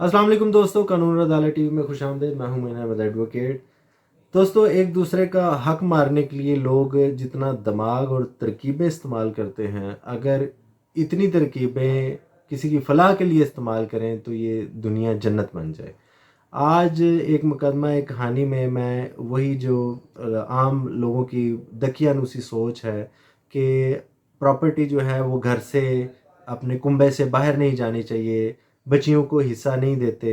अस्सलाम वालेकुम दोस्तों, कानून और अदालत टीवी में खुश आमदीद। मैं हूं मोइन अहमद एडवोकेट। दोस्तों, एक दूसरे का हक मारने के लिए लोग जितना दिमाग और तरकीबें इस्तेमाल करते हैं, अगर इतनी तरकीबें किसी की फलाह के लिए इस्तेमाल करें तो ये दुनिया जन्नत बन जाए। आज एक मुकदमा एक कहानी में मैं वही जो आम लोगों की दकियानूसी सोच है कि प्रॉपर्टी जो है वो घर से अपने कुंबे से बाहर नहीं जानी चाहिए, बच्चियों को हिस्सा नहीं देते,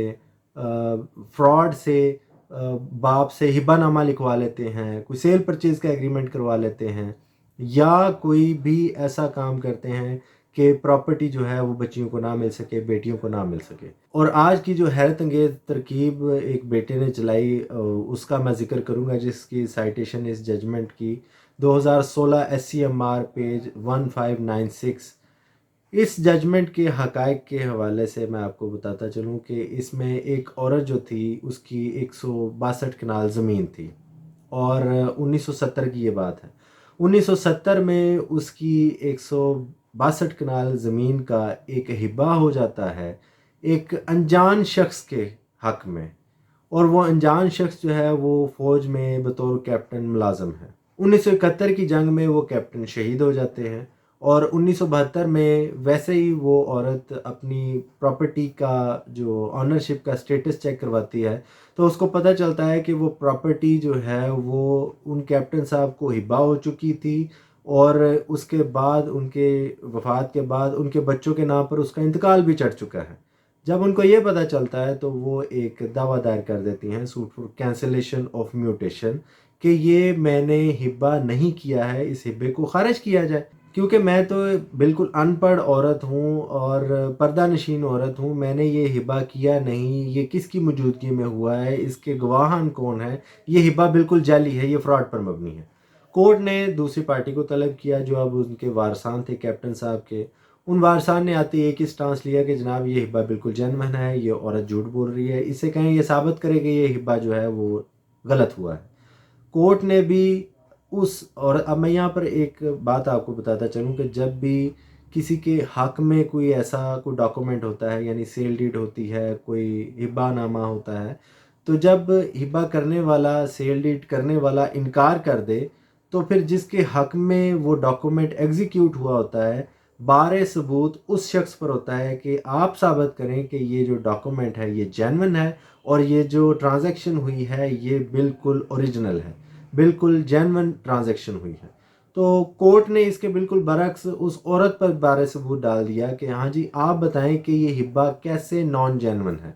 फ्रॉड से बाप से हिब्बानामा लिखवा लेते हैं, कोई सेल परचेज़ का एग्रीमेंट करवा लेते हैं, या कोई भी ऐसा काम करते हैं कि प्रॉपर्टी जो है वो बच्चियों को ना मिल सके, बेटियों को ना मिल सके। और आज की जो हैरत अंगेज़ तरकीब एक बेटे ने चलाई, उसका मैं ज़िक्र करूँगा, जिसकी साइटेशन इस जजमेंट की 2016 SCMR पेज 1596। इस जजमेंट के हक़ाइक़ के हवाले से मैं आपको बताता चलूँ कि इसमें एक औरत जो थी उसकी 162 कनाल ज़मीन थी और 1970 की ये बात है। 1970 में उसकी 162 कनाल ज़मीन का एक हिब्बा हो जाता है एक अनजान शख्स के हक़ में, और वो अनजान शख्स जो है वो फ़ौज में बतौर कैप्टन मुलाज़म है। 1971 की जंग में वो कैप्टन शहीद हो जाते हैं और 1972 में वैसे ही वो औरत अपनी प्रॉपर्टी का जो ऑनरशिप का स्टेटस चेक करवाती है, तो उसको पता चलता है कि वो प्रॉपर्टी जो है वो उन कैप्टन साहब को हिब्बा हो चुकी थी और उसके बाद उनके वफ़ात के बाद उनके बच्चों के नाम पर उसका इंतकाल भी चढ़ चुका है। जब उनको ये पता चलता है तो वो एक दावा दायर कर देती हैं, suit for cancellation of mutation, कि ये मैंने हिब्बा नहीं किया है, इस हिब्बे को खारिज किया जाए। क्योंकि मैं तो बिल्कुल अनपढ़ औरत हूँ और पर्दा नशीन औरत हूँ, मैंने ये हिब्बा किया नहीं, ये किसकी मौजूदगी में हुआ है, इसके गवाहान कौन है, ये हिब्बा बिल्कुल जाली है, ये फ्रॉड पर मबनी है। कोर्ट ने दूसरी पार्टी को तलब किया जो अब उनके वारसान थे कैप्टन साहब के। उन वारसान ने आते एक ही स्टांस लिया कि जनाब ये हिब्बा बिल्कुल जेन्युइन है, ये औरत झूठ बोल रही है, इससे कहें ये साबित करे कि ये हिब्बा जो है वो गलत हुआ है। कोर्ट ने भी और अब मैं यहाँ पर एक बात आपको बताता चलूँ कि जब भी किसी के हक में कोई ऐसा कोई डॉक्यूमेंट होता है, यानी सेल डीड होती है, कोई हिब्बा नामा होता है, तो जब हिब्बा करने वाला, सेल डीड करने वाला इनकार कर दे, तो फिर जिसके हक में वो डॉक्यूमेंट एग्जीक्यूट हुआ होता है, बारे सबूत उस शख्स पर होता है कि आप साबित करें कि ये जो डॉक्यूमेंट है ये जेन्युइन है और ये जो ट्रांजैक्शन हुई है ये बिल्कुल ओरिजिनल है, बिल्कुल जेन्युइन ट्रांजैक्शन हुई है। तो कोर्ट ने इसके बिल्कुल बरक्स उस औरत पर बारे सबूत डाल दिया कि हाँ जी, आप बताएं कि ये हिब्बा कैसे नॉन जेन्युइन है।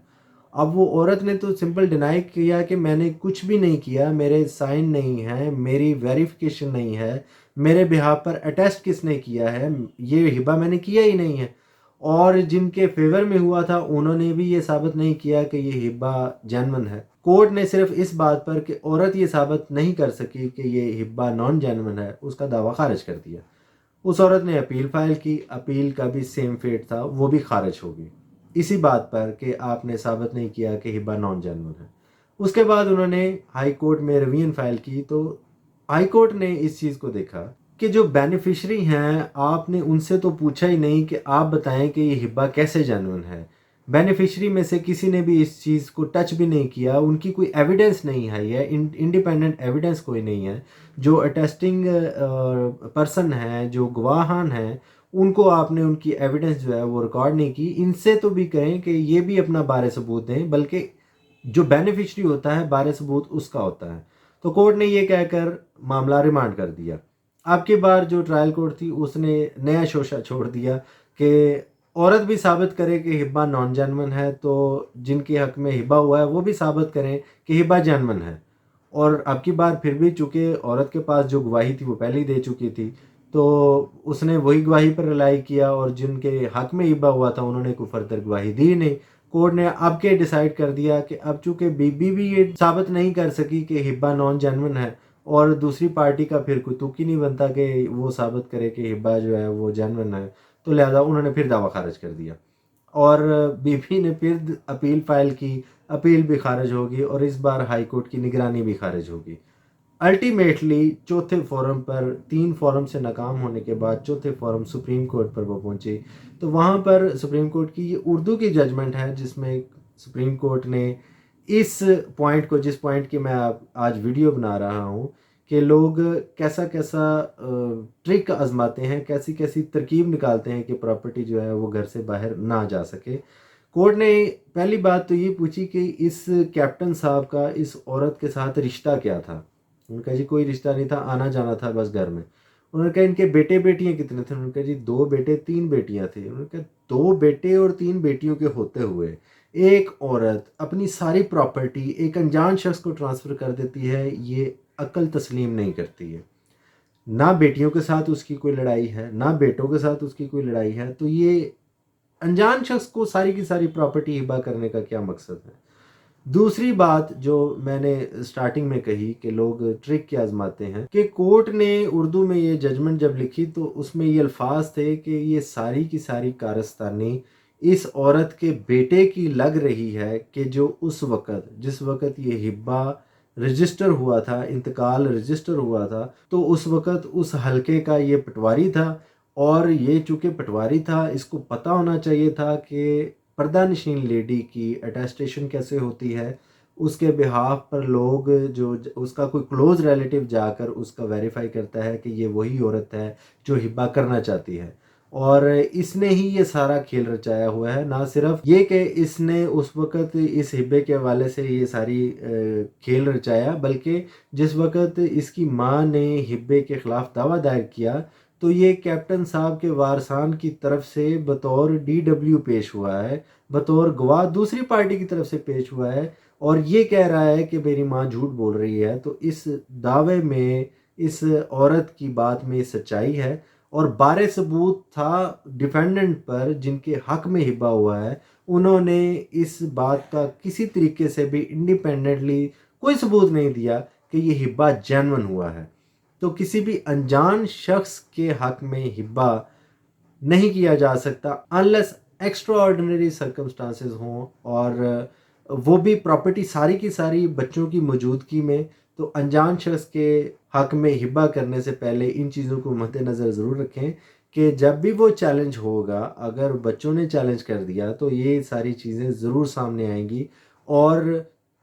अब वो औरत ने तो सिंपल डिनाई किया कि मैंने कुछ भी नहीं किया, मेरे साइन नहीं है, मेरी वेरिफिकेशन नहीं है, मेरे बिहाफ पर अटेस्ट किसने किया है, ये हिब्बा मैंने किया ही नहीं है। और जिनके फेवर में हुआ था उन्होंने भी ये साबित नहीं किया कि ये हिब्बा जेन्युइन है। कोर्ट ने सिर्फ इस बात पर कि औरत ये साबित नहीं कर सकी कि ये हिब्बा नॉन जेन्युइन है, उसका दावा खारिज कर दिया। उस औरत ने अपील फाइल की, अपील का भी सेम फेट था, वो भी खारिज हो गई इसी बात पर कि आपने साबित नहीं किया कि हिब्बा नॉन जेन्युइन है। उसके बाद उन्होंने हाई कोर्ट में रिवीजन फाइल की, तो हाई कोर्ट ने इस चीज़ को देखा कि जो बेनिफिशरी हैं आपने उनसे तो पूछा ही नहीं कि आप बताएं कि ये हिब्बा कैसे जेन्युइन है। बेनिफिशरी में से किसी ने भी इस चीज़ को टच भी नहीं किया, उनकी कोई एविडेंस नहीं है, ये इंडिपेंडेंट एविडेंस कोई नहीं है। जो अटेस्टिंग पर्सन है, जो गवाहान हैं, उनको आपने उनकी एविडेंस जो है वो रिकॉर्ड नहीं की। इनसे तो भी कहें कि ये भी अपना बारे सबूत दें, बल्कि जो बेनिफिशरी होता है बारे सबूत उसका होता है। तो कोर्ट ने ये कहकर मामला रिमांड कर दिया। अब की बार जो ट्रायल कोर्ट थी उसने नया शोशा छोड़ दिया कि औरत भी साबित करे कि हिब्बा नॉन जेन्युइन है, तो जिनके हक में हिब्बा हुआ है वो भी साबित करें कि हिब्बा जेन्युइन है। और अब की बार फिर भी चूँकि औरत के पास जो गवाही थी वो पहले ही दे चुकी थी, तो उसने वही गवाही पर रिलाई किया और जिनके हक में हिब्बा हुआ था उन्होंने कोई फर्दर गवाही दी नहीं। कोर्ट ने अब के डिसाइड कर दिया कि अब चूँकि बीबी भी ये साबित नहीं कर सकी कि हिब्बा नॉन जेन्युइन है और दूसरी पार्टी का फिर कोई तुक ही नहीं बनता कि वो साबित करे कि हिब्बा जो है वो जेन्युइन है, तो लिहाजा उन्होंने फिर दावा खारिज कर दिया और बीबी ने फिर अपील फाइल की। अपील भी खारिज होगी और इस बार हाई कोर्ट की निगरानी भी खारिज होगी। अल्टीमेटली चौथे फोरम पर, 3 फोरम से नाकाम होने के बाद चौथे फोरम सुप्रीम कोर्ट पर वो पहुंची। तो वहाँ पर सुप्रीम कोर्ट की ये उर्दू की जजमेंट है जिसमें सुप्रीम कोर्ट ने इस पॉइंट को, जिस पॉइंट की मैं आज वीडियो बना रहा हूँ, कि लोग कैसा कैसा ट्रिक आजमाते हैं, कैसी कैसी तरकीब निकालते हैं कि प्रॉपर्टी जो है वो घर से बाहर ना जा सके। कोर्ट ने पहली बात तो ये पूछी कि इस कैप्टन साहब का इस औरत के साथ रिश्ता क्या था। उनका जी कोई रिश्ता नहीं था, आना जाना था बस घर में। उन्होंने कहा इनके बेटे बेटियां कितने थे? उन्होंने कहा जी 2 बेटे 3 बेटियां थी। उन्होंने कहा 2 बेटे और 3 बेटियों के होते हुए एक औरत अपनी सारी प्रॉपर्टी एक अनजान शख्स को ट्रांसफ़र कर देती है, ये अक्ल तस्लीम नहीं करती है। ना बेटियों के साथ उसकी कोई लड़ाई है, ना बेटों के साथ उसकी कोई लड़ाई है, तो ये अनजान शख्स को सारी की सारी प्रॉपर्टी हिबा करने का क्या मकसद है? दूसरी बात जो मैंने स्टार्टिंग में कही कि लोग ट्रिक क्या आजमाते हैं, कि कोर्ट ने उर्दू में ये जजमेंट जब लिखी तो उसमें ये अल्फाज थे कि ये सारी की सारी कारस्तानी इस औरत के बेटे की लग रही है, कि जो उस वक़्त जिस वक़्त ये हिब्बा रजिस्टर हुआ था, इंतकाल रजिस्टर हुआ था, तो उस वक़्त उस हलके का ये पटवारी था। और ये चूँकि पटवारी था, इसको पता होना चाहिए था कि पर्दानशीन लेडी की अटेस्टेशन कैसे होती है, उसके बिहाफ पर लोग जो उसका कोई क्लोज रिलेटिव जाकर उसका वेरीफाई करता है कि ये वही औरत है जो हिब्बा करना चाहती है। और इसने ही ये सारा खेल रचाया हुआ है। ना सिर्फ ये कि इसने उस वक़्त इस हिब्बे के हवाले से ये सारी खेल रचाया, बल्कि जिस वक़्त इसकी माँ ने हिब्बे के ख़िलाफ़ दावा दायर किया, तो ये कैप्टन साहब के वारसान की तरफ से बतौर DW पेश हुआ है, बतौर गवाह दूसरी पार्टी की तरफ से पेश हुआ है, और ये कह रहा है कि मेरी माँ झूठ बोल रही है। तो इस दावे में, इस औरत की बात में सच्चाई है, और बारे सबूत था डिफेंडेंट पर जिनके हक में हिब्बा हुआ है। उन्होंने इस बात का किसी तरीके से भी इंडिपेंडेंटली कोई सबूत नहीं दिया कि ये हिब्बा जेन्युइन हुआ है। तो किसी भी अनजान शख्स के हक में हिब्बा नहीं किया जा सकता अनलेस एक्स्ट्रा ऑर्डिनरी सर्कमस्टांसेस हों, और वो भी प्रॉपर्टी सारी की सारी बच्चों की मौजूदगी में। तो अनजान शख्स के हक में हिब्बा करने से पहले इन चीज़ों को मद्देनज़र ज़रूर रखें कि जब भी वो चैलेंज होगा, अगर बच्चों ने चैलेंज कर दिया तो ये सारी चीज़ें ज़रूर सामने आएंगी। और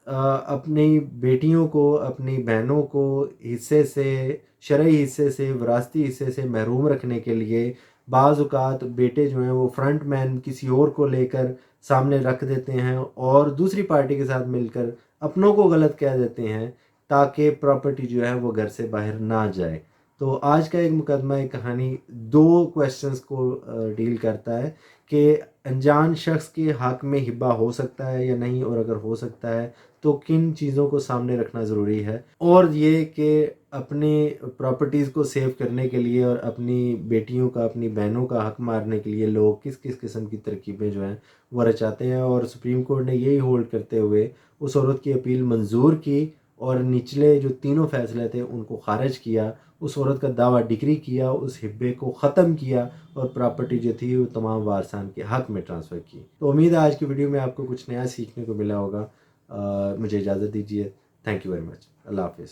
अपनी बेटियों को, अपनी बहनों को हिस्से से, शरई हिस्से से, विरासती हिस्से से महरूम रखने के लिए बाज़ औक़ात बेटे जो हैं वो फ्रंट मैन किसी और को लेकर सामने रख देते हैं और दूसरी पार्टी के साथ मिलकर अपनों को गलत कह देते हैं, ताकि प्रॉपर्टी जो है वो घर से बाहर ना जाए। तो आज का एक मुकदमा, एक कहानी 2 क्वेश्चंस को डील करता है कि अनजान शख्स के हक में हिब्बा हो सकता है या नहीं, और अगर हो सकता है तो किन चीज़ों को सामने रखना ज़रूरी है, और ये कि अपनी प्रॉपर्टीज़ को सेव करने के लिए और अपनी बेटियों का, अपनी बहनों का हक मारने के लिए लोग किस किस किस्म की तरकीबें जो हैं वो रचाते हैं। और सुप्रीम कोर्ट ने यही होल्ड करते हुए उस औरत की अपील मंजूर की, और निचले जो तीनों फैसले थे उनको खारिज किया, उस औरत का दावा डिक्री किया, उस हिब्बे को ख़त्म किया, और प्रॉपर्टी जो थी वो तमाम वारसान के हक में ट्रांसफ़र की। तो उम्मीद है आज की वीडियो में आपको कुछ नया सीखने को मिला होगा। मुझे इजाज़त दीजिए। Thank you very much. Allah हाफ़िज़।